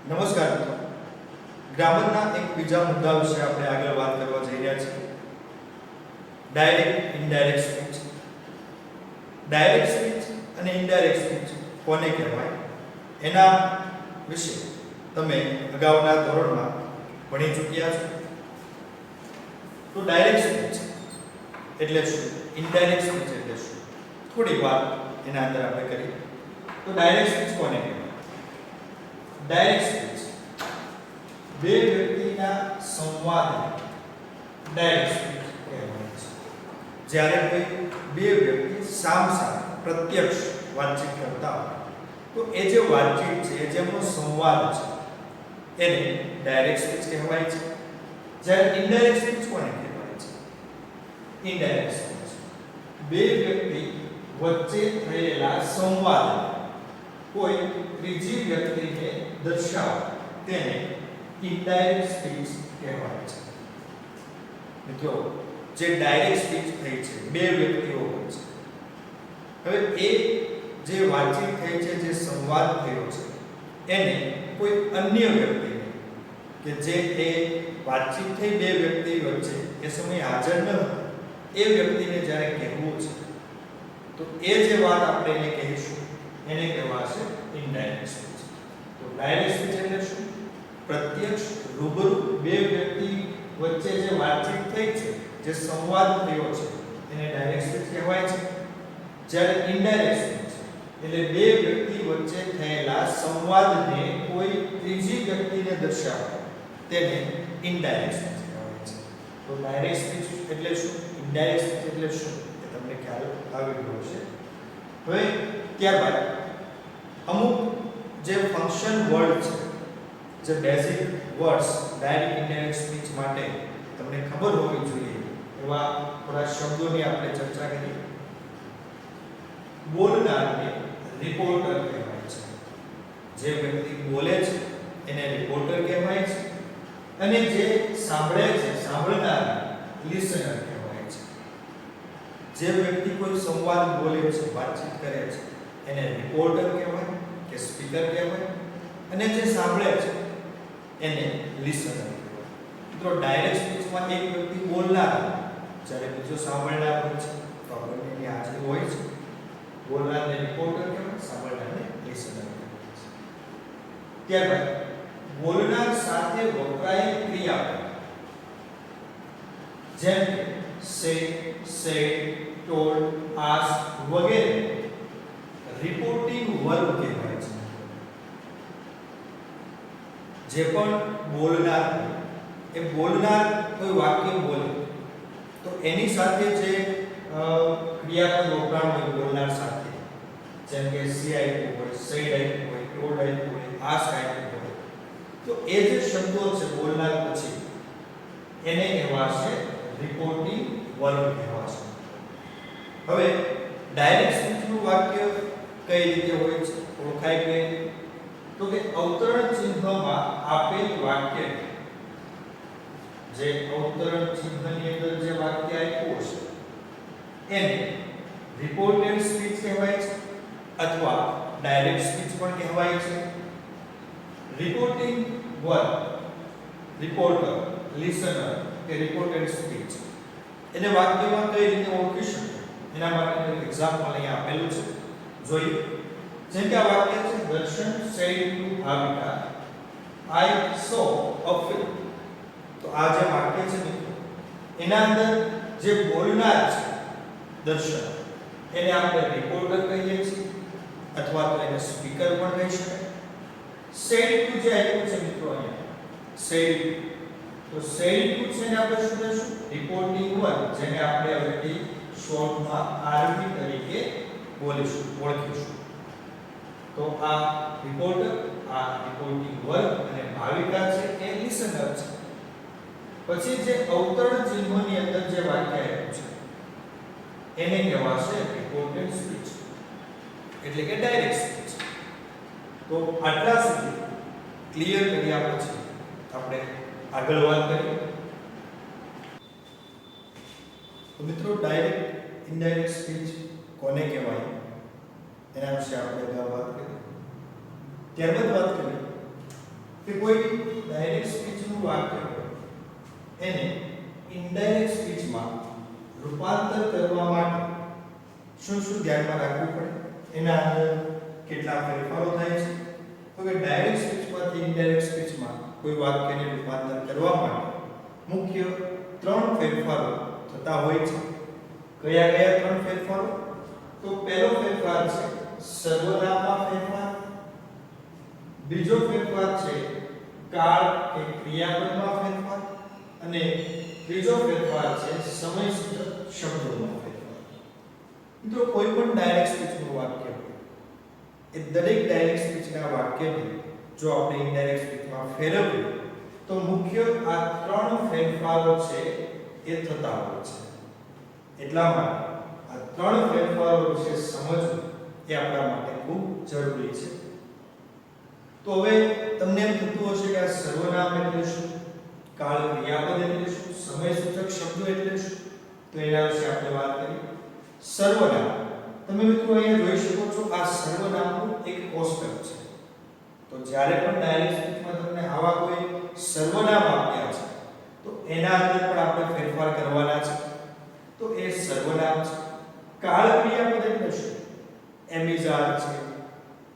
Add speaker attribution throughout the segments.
Speaker 1: નમસ્કાર મિત્રો, ગ્રામરના એક બીજા મુદ્દા વિશે આપણે આગળ વાત કરવા જઈ રહ્યા છીએ. Direct indirect speech. Direct speech અને ઇનડાયરેક્ટ સ્પીચ કોને કહેવાય એના વિશે તમે અગાઉના ધોરણમાં ભણી ચૂક્યા છો. તો ડાયરેક્ટ સ્પીચ એટલે શું, ઇનડાયરેક્ટ સ્પીચ એટલે શું, થોડી વાત એના અંદર આપણે કરીએ. તો ડાયરેક્ટ સ્પીચ કોને કહેવાય? ડાયરેક્ટ સ્પીચ બે વ્યક્તિના સંવાદને ડાયરેક્ટ સ્પીચ કહેવાય છે. જ્યારે કોઈ બે વ્યક્તિ સામસામે પ્રત્યક્ષ વાતચીત કરતા હોય તો એ જે વાતચીત છે, જેમનો સંવાદ છે, એને ડાયરેક્ટ સ્પીચ કહેવાય છે. જ્યારે ઇનડાયરેક્ટ સ્પીચ કોને કહેવાય છે? ઇનડાયરેક્ટ સ્પીચ બે વ્યક્તિ વચ્ચે થયેલા સંવાદ કોઈ ત્રીજી વ્યક્તિને દર્શાવે તેને ઇનડાયરેક્ટ સ્પીચ કહેવાય છે. મિત્રો, જે ડાયરેક્ટ સ્પીચ થઈ છે બે વ્યક્તિઓ વચ્ચે, હવે એ જે વાતચીત થઈ છે, જે સંવાદ થયો છે, એને કોઈ અન્ય વ્યક્તિને કે જે એ વાતચીત થઈ બે વ્યક્તિ વચ્ચે એ સમયે હાજર ન હતો એ વ્યક્તિને જ્યારે કહેવું છે તો એ જે વાત આપણે એને કહીશું એને કહેવાશે ઇનડાયરેક્ટ સ્પીચ. તો ડાયરેક્ટ સ્પીચ એટલે શું? પ્રત્યક્ષ રૂબરૂ બે વ્યક્તિ વચ્ચે જે વાતચીત થઈ છે, જે સંવાદ થયો છે, એને ડાયરેક્ટ સ્પીચ કહેવાય છે. જ્યારે ઇનડાયરેક્ટ સ્પીચ એટલે બે વ્યક્તિ વચ્ચે થયેલા સંવાદને કોઈ ત્રીજી વ્યક્તિને દર્શાવે તેને ઇનડાયરેક્ટ સ્પીચ કહેવાય છે. તો ડાયરેક્ટ સ્પીચ એટલે શું, ઇનડાયરેક્ટ સ્પીચ એટલે શું એ તમને ખ્યાલ આવી ગયો છે. હવે ત્યારબાદ અમુક જે ફંક્શન વર્ડ છે, જે basic words direct indirect speech માટે તમને ખબર હોવી જોઈએ એવા થોડા શબ્દોની આપણે ચર્ચા કરીએ. બોલનારને રિપોર્ટર કહેવાય છે. જે વ્યક્તિ બોલે છે એને રિપોર્ટર કહેવાય છે અને જે સાંભળે છે, સાંભળનાર લિસનર કહેવાય છે. જે વ્યક્તિ કોઈ સંવાદ બોલે છે, વાતચીત કરે છે, એને રિપોર્ટર કહેવાય કે સ્પીકર કહેવાય અને જે સાંભળે છે એને લિસનર કહેવાય. મિત્રો, ડાયરેક્ટ સ્પીચમાં એક વ્યક્તિ બોલનાર જ્યારે બીજો સાંભળનાર હોય છે તો બંનેની હાજરી હોય છે. બોલનારને રિપોર્ટર કહેવાય, સાંભળનારને લિસનર કહેવાય છે. ત્યારબાદ બોલનાર સાથે વપરાયેલ ક્રિયાપદ જેમ કે સે, સેડ, ટોલ્ડ, આસ્ક વગેરે રિપોર્ટિંગ વર્બ કહેવાય છે. જે પણ બોલનાર એ બોલનાર કોઈ વાક્ય બોલે તો એની સાથે જે ક્રિયાપદ વપરાણ હોય બોલનાર સાથે, જેમ કે સી આપ્યું હોય, સેડ આપ્યું હોય, ટોલ્ડ આપ્યું હોય, આસ્ક આપ્યું હોય, તો એ જે શબ્દો છે બોલનાર પછી એને કહેવાશે રિપોર્ટિંગ વર્બ કહેવાશે. હવે ડાયરેક્ટ સ્પીચનું વાક્ય કઈ રીતે હોય છે, ઓળખાય કે તો કે અવતરણ ચિહ્નમાં આપેલ વાક્ય, જે અવતરણ ચિહ્નની અંદર જે વાક્ય આપ્યું છે એને રિપોર્ટેડ સ્પીચ કહેવાય છે અથવા ડાયરેક્ટ સ્પીચ પણ કહેવાય છે. રિપોર્ટિંગ વર્બ, રિપોર્ટર, લિસનર કે રિપોર્ટેડ સ્પીચ એને વાક્યમાં કઈ રીતે ઓળખી શકાય એના માટેનું એક એક્ઝામ્પલ અહીંયા આપેલું છે, જોઈએ. જેમ કે આ વાક્ય છે, દર્શન said to Bhavika, I so a film. તો આ જે વાક્ય છે મિત્રો, એના અંદર જે બોલનાર છે દર્શન, એને આપણે રિપોર્ટર કહીએ છીએ અથવા તો એને સ્પીકર પણ કહી શકાય. સેડ ટુ જે આપ્યું છે મિત્રો અહીંયા, સેડ તો સેડ ટુ છે ને આપણે શું કહીશું? રિપોર્ટિંગ વર્બ, જેને આપણે હવે શોર્ટમાં આરવી તરીકે બોલીશું, ઓળખીશું. તો આ રિપોર્ટર, આ રિપોર્ટિંગ વર્બ અને ભાવિકા છે એ લિસનર છે. પછી જે અવતરણ ચિહ્નોની અંદર જે વાક્ય આપ્યું છે એને કહેવાશે રિપોર્ટેડ સ્પીચ એટલે કે ડાયરેક્ટ સ્પીચ. તો આટલા સુધી ક્લિયર કર્યા પછી આપણે આગળ વાત કરીએ. તો મિત્રો, ડાયરેક્ટ ઇનડાયરેક્ટ સ્પીચ કોને કહેવાય એના વિશે આપણે અગાઉ વાત કરી. ત્યારબાદ વાત કરીએ કે કોઈ ડાયરેક્ટ સ્પીચનું વાક્ય હોય એને ઇનડાયરેક્ટ સ્પીચમાં રૂપાંતર કરવા માટે શું શું ધ્યાનમાં રાખવું પડે, એના અંદર કેટલા ફેરફારો થાય છે. તો કે ડાયરેક્ટ સ્પીચમાંથી ઇનડાયરેક્ટ સ્પીચમાં કોઈ વાક્યને રૂપાંતર કરવા માટે મુખ્ય 3 ફેરફારો થતા હોય છે. કયા કયા 3 ફેરફારો? તો પહેલો ફેરફાર છે સર્વનામમાં ફેરફાર, બીજો ફેરફાર છે કાળ કે ક્રિયાપદમાં ફેરફાર અને ત્રીજો ફેરફાર છે સમયસૂચક શબ્દોમાં ફેરફાર. મિત્રો કોઈ પણ ડાયરેક્ટ સ્પીચનું વાક્ય એ દરેક ડાયરેક્ટ સ્પીચના વાક્યને જો આપણે ઇનડાયરેક્ટ સ્પીચમાં ફેરવીએ તો મુખ્ય આ 3 ફેરફારો છે એ થતા હોય છે. એટલા માટે આ 3 ફેરફારો વિશે સમજવું એ આપણા માટે ખૂબ જરૂરી છે. તો હવે તમને એમ થતું હશે કે આ સર્વનામ એટલે શું, કાળ ક્રિયાપદ એટલે શું, સમયસૂચક શબ્દો એટલે શું? તો એના વિશે આપણે વાત કરીએ. સર્વનામ, તમે મિત્રો અહીંયા જોઈ શકો છો આ સર્વનામનું એક કોષ્ટક છે. તો જ્યારે પણ ડાયરેક્ટ સ્પીચમાં તમને આવા કોઈ સર્વનામ આપ્યા છે તો એના અંદર પણ આપણે ફેરફાર કરવાના છે. તો એ સર્વનામ છે. કાળ ક્રિયાપદ એટલે શું? એમિઝાર છે,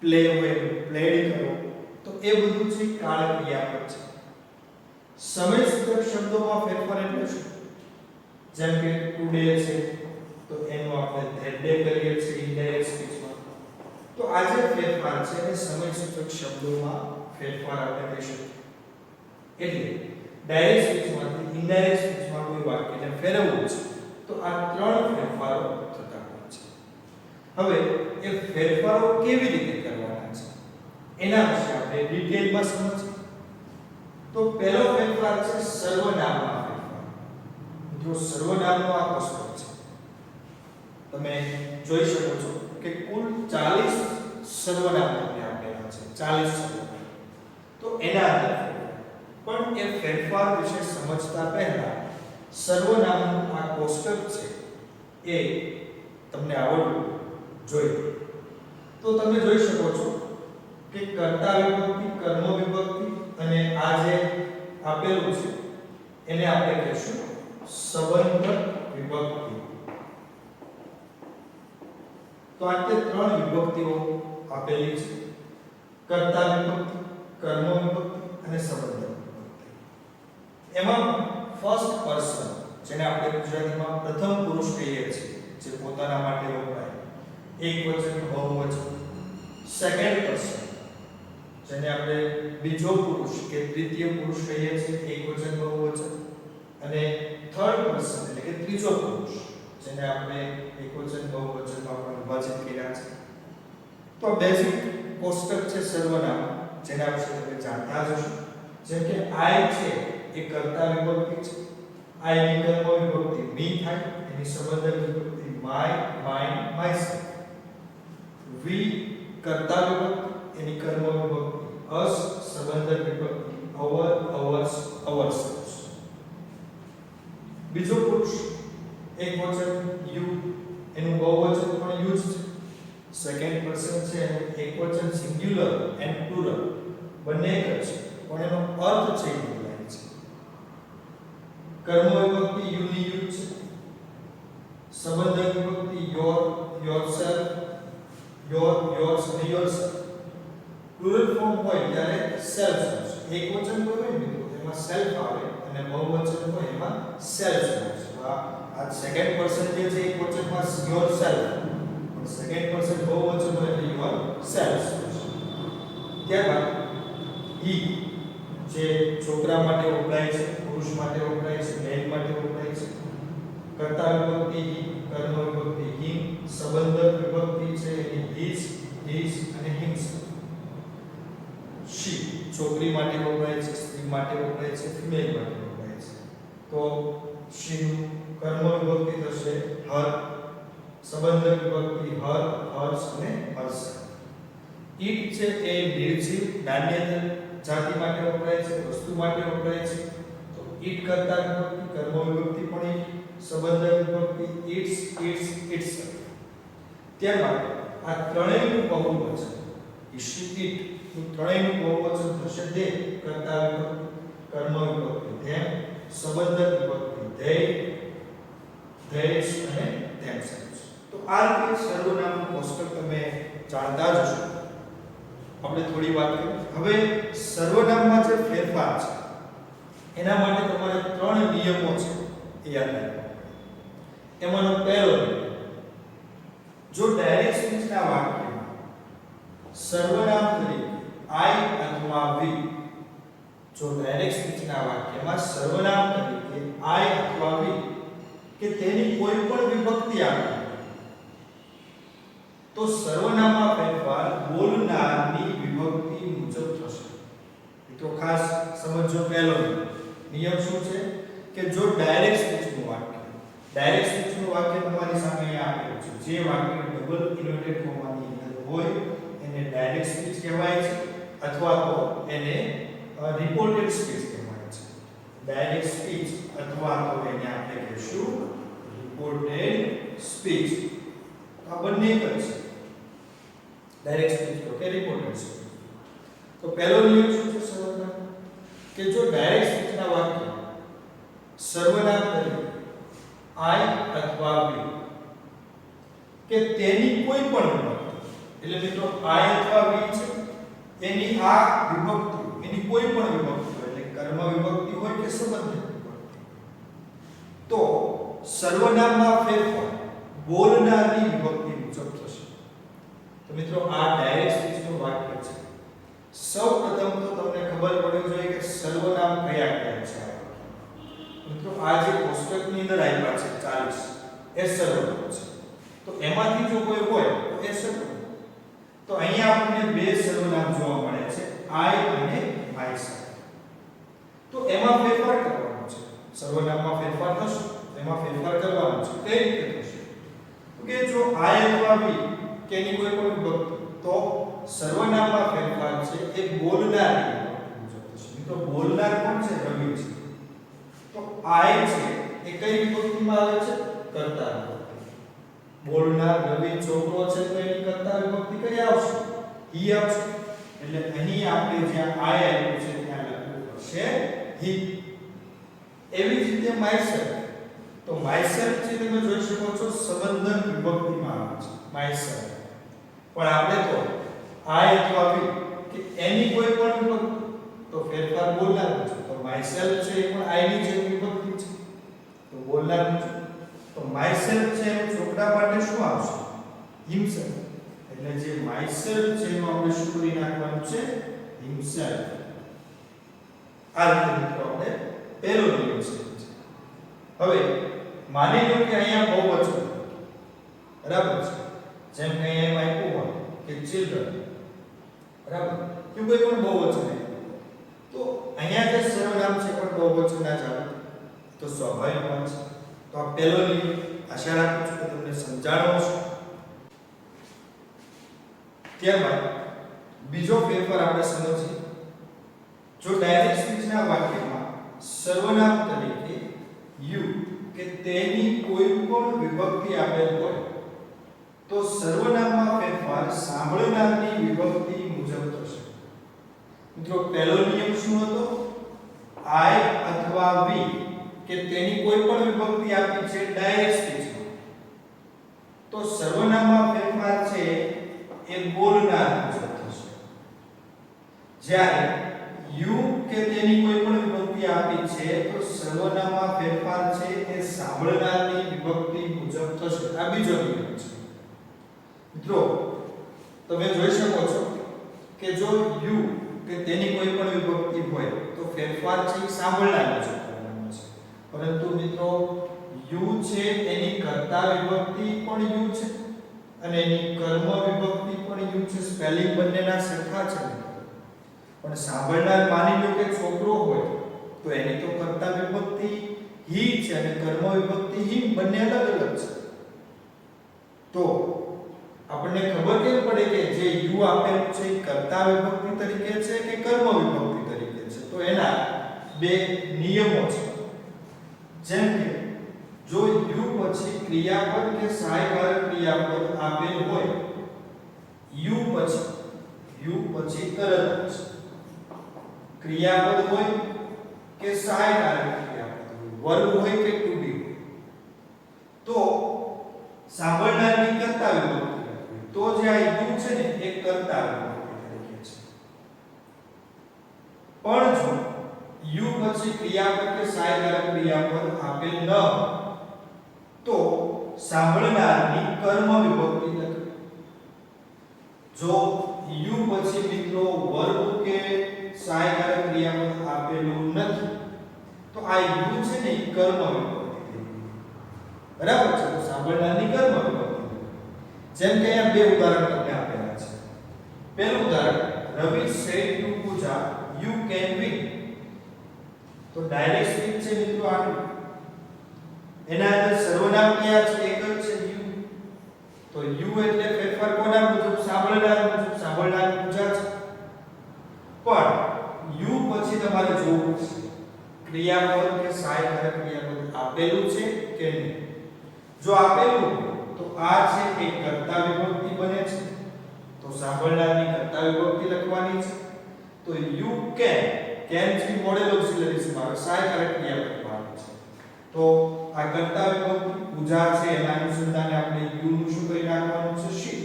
Speaker 1: પ્લે વેલ, પ્લેડ કરો, તો એ બધું છે કાળ ક્રિયાપદ છે. સમયસૂચક શબ્દોમાં ફેરફાર એટલે શું? જેમ કે ટુડે છે તો એનું આપણે ધેટ ડે કરીએ છીએ ઇનડાયરેક્ટ સ્પીચમાં. તો આ જે ફેરફાર છે એ સમયસૂચક શબ્દોમાં ફેરફાર આપણે કહીશું. એટલે ડાયરેક્ટ સ્પીચમાંથી ઇનડાયરેક્ટ સ્પીચમાં કોઈ વાક્યને ફેરવવું છે તો આ 3 ફેરફારો થતા હોય છે. હવે એ ફેરફારો કેવી રીતે કરવાના છે એના વિશે આપણે ડિટેલમાં સમજીએ. તો પહેલો ફેરફાર છે સર્વનામમાં ફેરફાર. જો સર્વનામનો આ કોષ્ટક છે, તમે જોઈ શકો છો કે કુલ 40 સર્વનામ તમને આપેલા છે, 40 સર્વનામ. તો એના અંદર પણ એ ફેરફાર વિશે સમજતા પહેલા સર્વનામનું આ કોષ્ટક છે એ તમને આવડવું જોઈએ. તો તમે જોઈ શકો છો કે કર્તા વિભક્તિ, કર્મ વિભક્તિ અને આ જે આપેલું છે એને આપણે કહીશું સંબંધક વિભક્તિ. તો આ તે 3 વિભક્તિઓ આપેલી છે: કર્તા વિભક્તિ, કર્મ વિભક્તિ અને સંબંધક વિભક્તિ. એમાં ફર્સ્ટ પર્સન, જેને આપણે ગુજરાતીમાં પ્રથમ પુરુષ કહીએ છીએ, જે પોતાના માટે વપરાય, એકવચન, બહુવચન. સેકન્ડ પર્સન, જેને આપણે બીજો પુરુષ કે તૃતીય પુરુષ કહીએ છીએ, એકવચન, બહુવચન. અને થર્ડ પર્સન એટલે કે ત્રીજો પુરુષ, જેને આપણે એકવચન, બહુવચનમાં પણ વિભાજિત કર્યા છે. તો બેઝિક કોષ્ટક છે સર્વનામ, જેના વિશે તમે જાણતા જ હશો. જેમ કે આઈ છે એ કર્તા વિભક્તિ છે, આઈ ની કર્મ વિભક્તિ મી થાય, એની સંબંધક વિભક્તિ માય, માઇન્ડ, માયસેલ્ફ. વી કર્તા વિભક્તિ, એની કર્મ વિભક્તિ અસ, સંબંધક વિભક્તિ અવર, અવર્સ, અવરસેલ્વ્સ. બીજો પુરુષ એકવચન યુ, એનું બહુવચન પણ યુ છે. સેકન્ડ પર્સન છે એનું એકવચન સિંગ્યુલર એન્ડ પ્લુરલ બંને એક જ છે, પણ એનો અર્થ છે એ બદલાય છે. કર્મ વિભક્તિ યુ ની યુ છે. સંબંધક વિભક્તિ યોર, યોરસેલ્ફ, યોર, યોર્સ અને યોરસેલ્ફ. પ્લુરલ ફોર્મ હોય ત્યારે સેલ્ફ આવશે. એકવચન હોય ને તો એમાં સેલ્ફ આવે અને બહુવચન હોય એમાં સેલ્ફ આવે. આ સેકન્ડ પર્સન જે છે એકવચનમાં યોરસેલ્ફ, પણ સેકન્ડ પર્સન બહુવચન હોય એટલે યોરસેલ્ફ. ત્યારબાદ હી, જે છોકરા માટે વપરાય છે, પુરુષ માટે વપરાય છે, મેલ માટે વપરાય છે. કર્તા વિભક્તિ હી, કર્મ વિભક્તિ હિમ, સંબંધક વિભક્તિ છે એની હિઝ, હિઝ અને હિમસેલ્ફ. શી, છોકરી માટે વપરાય છે, સ્ત્રી માટે વપરાય છે, ફિમેલ માટે વપરાય છે. તો શી નું કર્મ વિભક્તિ થશે હર, સંબંધક વિભક્તિ હર, હર્ષ અને હર્ષ. ઈટ છે એ નિર્જીવ નાન્યતર જાતિ માટે વપરાય છે, વસ્તુ માટે વપરાય છે. તો ઈટ કરતા વિભક્તિ, કર્મ વિભક્તિ પણ ઈટ, સંબંધક વિભક્તિ ઇટ્સ, ઇટ્સ, ઇટ્સેલ્ફ. ત્યારબાદ આ ત્રણેયનું બહુવચન ઈશિત નું ત્રણેયનું બહુવચન થશે દે, કર્તા વિભક્તિ, કર્મ વિભક્તિ, ધેમ, સંબંધક વિભક્તિ, ધેય, ધેયસ અને ધેમસેલ્સ. તો આ રીતે સર્વનામનું કોષ્ટક તમે જાણતા જ હશો. આપણે થોડી વાત કરીએ. હવે સર્વનામમાં જે ફેરફાર છે એના માટે તમારે ત્રણ નિયમો છે એ યાદ રાખવા. એમાંનો પહેલો નિયમ, જો ડાયરેક્ટ સ્પીચના વાક્યમાં સર્વનામ તરીકે આઈ અથવા વી, જો ડાયરેક્ટ સ્પીચના વાક્યમાં સર્વનામ તરીકે આઈ અથવા વી કે તેની કોઈ પણ વિભક્તિ આપી તો સર્વનામમાં ફેરફાર બોલનારની વિભક્તિ મુજબ થશે. મિત્રો ખાસ સમજો. પહેલો નિયમ શું છે કે જો ડાયરેક્ટ સ્પીચનું વાક્ય તમારી સામે અહીંયા આપેલું છે, જે વાક્ય ડબલ ઇન્વર્ટેડ કોમાની અંદર હોય એને ડાયરેક્ટ સ્પીચ કહેવાય છે અથવા તો એને રિપોર્ટેડ સ્પીચ કહેવાય છે. ડાયરેક્ટ સ્પીચ અથવા તો એને આપણે કહીશું રિપોર્ટેડ સ્પીચ. આ બંને એક જ છે, ડાયરેક્ટ સ્પીચ કે રિપોર્ટેડ સ્પીચ. તો પહેલો નિયમ શું છે સર્વનામ, કે જો ડાયરેક્ટ સ્પીચના વાક્ય સર્વનામ તરીકે આઈ અથવા વી કે તેની કોઈ પણ વિભક્તિ, એટલે મિત્રો આઈ અથવા વી છે એની આ વિભક્તિ, એની કોઈ પણ વિભક્તિ હોય, એટલે કર્મ વિભક્તિ હોય કે સંબંધિત વિભક્તિ, તો સર્વનામમાં ફેરફાર બોલનારની વિભક્તિ મુજબ થશે. તો મિત્રો આ ડાયરેક્ટ સ્પીચનું વાક્ય છે. સૌપ્રથમ તો તમને ખબર પડવી જોઈએ કે સર્વનામ કયા કયા છે. મિત્રો આ જે કોષ્ટકની અંદર આપ્યા છે 40 એ સર્વનામ છે. તો એમાંથી જો કોઈ હોય તો એ સર્વનામ. તો અહીંયા આપણને બે સર્વનામ જોવા મળે છે, આઈ અને માયસેલ્ફ. તો એમાં ફેરફાર કરવાનો છે. સર્વનામમાં ફેરફાર થશે, એમાં ફેરફાર કરવાનો છે. કઈ રીતે થશે? તો કે જો આઈ અથવા વી કે એની કોઈ પણ વિભક્તિ, તો સર્વનામમાં ફેરફાર છે એ બોલનારની વિભક્તિ મુજબ થશે. મિત્રો બોલનાર કોણ છે? રવિ છે. તો આઈ છે એ કઈ વિભક્તિમાં આવે છે? કર્તા વિભક્તિ. બોલનાર રવિ છોકરો છે તો એની કર્તા વિભક્તિ કઈ આવશે? હી આવશે. એટલે અહીં આપણે જ્યાં આઈ આવ્યું છે ત્યાં લખવું પડશે હી. એવી જ રીતે માયસેલ્ફ. તો માયસેલ્ફ છે તમે જોઈ શકો છો સંબંધક વિભક્તિમાં આવે છે માયસેલ્ફ. પણ આપણે તો આઈ અથવા વી કે એની કોઈ પણ વિભક્તિ, તો ફેરફાર બોલનાર છે. તો માયસેલ્ફ છે એ પણ આઈ ની જે વિભક્તિ છે તો બોલનાર છે. તો માયસેલ્ફ છે એમ છોકરા માટે શું આવશે? હિમસેલ્ફ. એટલે જે માયસેલ્ફ છે એમાં આપણે શું કરી નાખવાનું છે? હિમસેલ્ફ. આ રીતે મિત્રો આપણે પહેલો નિયમ છે. હવે માની લો કે અહીંયા બહુવચન, બરાબર છે, જેમ કે અહીંયા આપ્યું હોય કે ચિલ્ડ્રન, બરાબર, કે કોઈ પણ બહુવચન હોય તો અહીંયા જે સર્વનામ છે પણ બહુવચનના જ આવે તો સ્વાભાવિક વાત છે. તો આ પહેલો નિયમ. આશા રાખું છું કે તમને સમજાણો હશે. ત્યારબાદ બીજો ફેરફાર આપણે સમજીએ. જો ડાયરેક્ટ સ્પીચના વાક્યમાં સર્વનામ તરીકે યુ કે તેની કોઈ પણ વિભક્તિ આપેલ હોય તો સર્વનામમાં ફેરફાર સાંભળનારની વિભક્તિ મુજબ થશે. મિત્રો પહેલો નિયમ શું હતો? આઈ અથવા વી કે તેની કોઈ પણ વિભક્તિ આપી છે ડાયરેક્ટ સ્પીચમાં, તો સર્વનામમાં ફેરફાર છે એ બોલનાર મુજબ થશે. જ્યારે યુ કે તેની કોઈ પણ વિભક્તિ આપી છે તો સર્વનામમાં ફેરફાર છે એ સાંભળનારની વિભક્તિ મુજબ થશે. આ બીજો નિયમ છે. મિત્રો તમે જોઈ શકો છો કે જો યુ કે તેની કોઈ પણ વિભક્તિ હોય તો ફેરફાર છે એ સાંભળનાર મુજબ કરવાનો છે. પરંતુ મિત્રો યુ છે એની કર્તા વિભક્તિ પણ યુ છે અને એની કર્મ વિભક્તિ પણ યુ છે. સ્પેલિંગ બંનેના સરખા છે. પણ સાંભળનાર માની લો કે છોકરો હોય તો એની તો કર્તા વિભક્તિ હી છે અને કર્મ વિભક્તિ હિમ, બંને અલગ અલગ છે. તો આપણને ખબર કેમ પડે કે જે યુ આપેલું છે એ કર્તા વિભક્તિ તરીકે છે કે કર્મ વિભક્તિ તરીકે છે? તો એના બે નિયમો છે. જેમ કે જો યુ પછી ક્રિયાપદ કે સહાયકારક ક્રિયાપદ આપેલ હોય, યુ પછી યુ પછી તરત જ ક્રિયાપદ હોય કે સહાયકારક ક્રિયાપદ હોય, વર્બ હોય કે ટુ બી હોય, તો સાંભળનારની કર્તા વિભક્તિ લખવી. તો જે આ યુ છે ને એ કર્તા વિભક્તિ તરીકે છે. પણ જો યુ પછી ક્રિયાપદ કે સહાયકારક ક્રિયાપદ આપેલ ન તો સાંભળનારની કર્મ વિભક્તિ લખવી. જો યુ પછી મિત્રો વર્બ કે સહાયકારક ક્રિયાપદ આપેલું નથી તો આ યુ છે ને કર્મ વિભક્તિ થઈ ગઈ. બરાબર છે? તો સાંભળનારની કર્મ વિભક્તિ. જેમ કે અહીંયા બે ઉદાહરણ તમને આપેલા છે. પહેલું ઉદાહરણ, રવિ said to Pooja you can win. તો ડાયરેક્ટ સ્પીચ છે મિત્રો આનું. એના અંદર સર્વનામ ક્યાં છે? એક જ છે યુ. તો યુ એટલે ફેરફાર કોના મુજબ? સાંભળનાર મુજબ. સાંભળનાર પૂજા છે. પણ યુ પછી તમારે જોવું છે ક્રિયાપદ કે સહાયકારક ક્રિયાપદ આપેલું છે કે નહીં. જો આપેલું તો આ છે એક કર્તા વિભક્તિ બને છે. તો સાંભળનારની કર્તા વિભક્તિ લખવાની છે. તો યુ કેન થી મોડેલ ઓક્સિલરી માં આવે, સહાયકારક ક્રિયાપદમાં આવે છે. તો આ કર્તા વિભક્તિ પૂજા છે એના અનુસંધાને આપણે યુ નું શું કરી નાખવાનું છે? શી.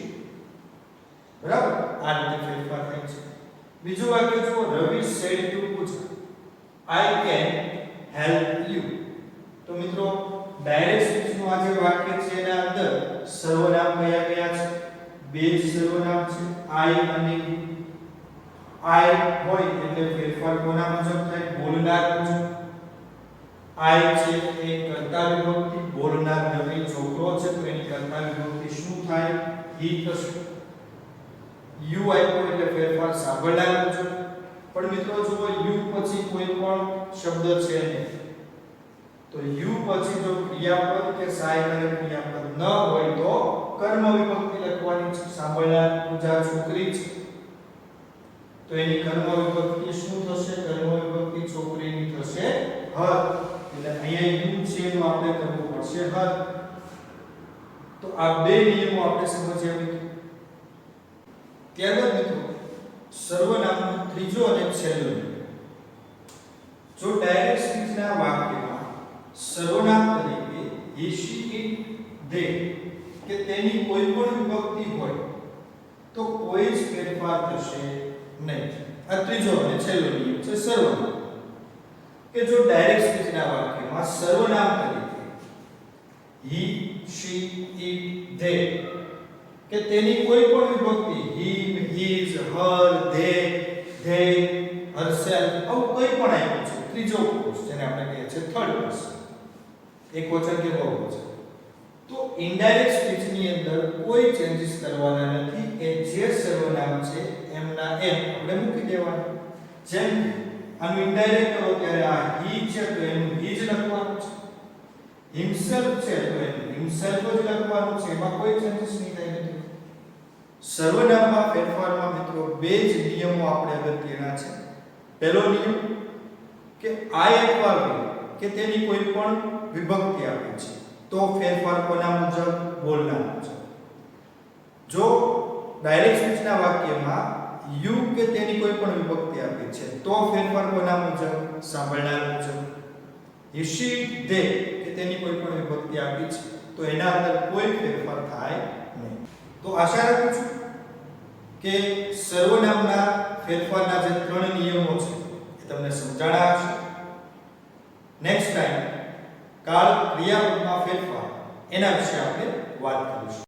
Speaker 1: બરાબર? આ રીતે ફેરફાર થાય છે. બીજું વાક્ય જુઓ, રવિ said to Pooja I can help you. તો મિત્રો ડાયરેક્ટ સ્પીચ નું આ જે વાક્ય છે એના અંદર સર્વનામ કયા કયા છે? બે જ સર્વનામ છે, I અને you. I હોય એટલે ફેરફાર કોના મુજબ થાય? બોલનાર મુજબ. I છે એ કર્તા વિભક્તિ, બોલનાર રવિ છોકરો છે તો એની કર્તા વિભક્તિ શું થાય? he થશે. યુ આપ્યો એટલે ફેરફાર સાંભળનાર મુજબ. પણ મિત્રો જુઓ યુ પછી કોઈ પણ શબ્દ છે નહીં. તો યુ પછી જો ક્રિયાપદ કે સહાયકારક ક્રિયાપદ ન હોય તો કર્મ વિભક્તિ લખવાની છે. સાંભળનાર પૂજા છોકરી છે તો એની કર્મ વિભક્તિ શું થશે? કર્મ વિભક્તિ છોકરીની થશે હર. એટલે અહીંયા યુ છે એનું આપણે કરવું પડશે હર. તો આ બે નિયમો આપણે સમજ્યા મિત્રો. ત્યારબાદ મિત્રો સર્વનામનો ત્રીજો અને છેલ્લો નિયમ. જો ડાયરેક્ટ સ્પીચના વાક્યમાં સર્વનામ તરીકે he she it they કે તેની કોઈ પણ વિભક્તિ હોય તો કોઈ જ ફેરફાર થશે નહીં. આ ત્રીજો અને છેલ્લો નિયમ છે સર્વનામ. કે જો ડાયરેક્ટ સ્પીચના વાક્યમાં સર્વનામ તરીકે he she it they કે તેની કોઈ પણ વિભક્તિ him his her they herself આવું કોઈ પણ આપ્યું છે, ત્રીજો પુરુષ જેને આપણે કહીએ છીએ થર્ડ પર્સન, એક વચન કે બહુવચન, તો ઇનડાયરેક્ટ સ્પીચ ની અંદર કોઈ ચેન્જીસ કરવાના નથી. એ જે સર્વનામ છે એમના એમ આપણે મૂકી દેવાના. જેમ આનું ઇનડાયરેક્ટ કરો ત્યારે આ he છે તો એનું he જ લખવાનું છે, himself છે તો એનું himself જ લખવાનું છે. એમાં કોઈ ચેન્જીસ નહીં થાય નથી. સર્વનામમાં ફેરફારમાં મિત્રો બે જ નિયમો આપણે અગત્યના છે. પહેલો નિયમ કે I અથવા we કે તેની કોઈ પણ વિભક્તિ આપી છે તો ફેરફાર કોના મુજબ? બોલનાર મુજબ. જો ડાયરેક્ટ સ્પીચના વાક્યમાં યુ કે તેની કોઈ પણ વિભક્તિ આપી છે તો ફેરફાર કોના મુજબ? સાંભળનાર મુજબ. he she they કે તેની કોઈ પણ વિભક્તિ આપી છે તો એના અંદર કોઈ ફેરફાર થાય નહીં. તો આશા રાખું છું કે સર્વનામના ફેરફારના જે ત્રણ નિયમો છે એ તમને સમજાણા હશે. નેક્સ્ટ ટાઈમ કાળ ક્રિયાપદમાં ફેરફાર એના વિશે આપણે વાત કરીશું.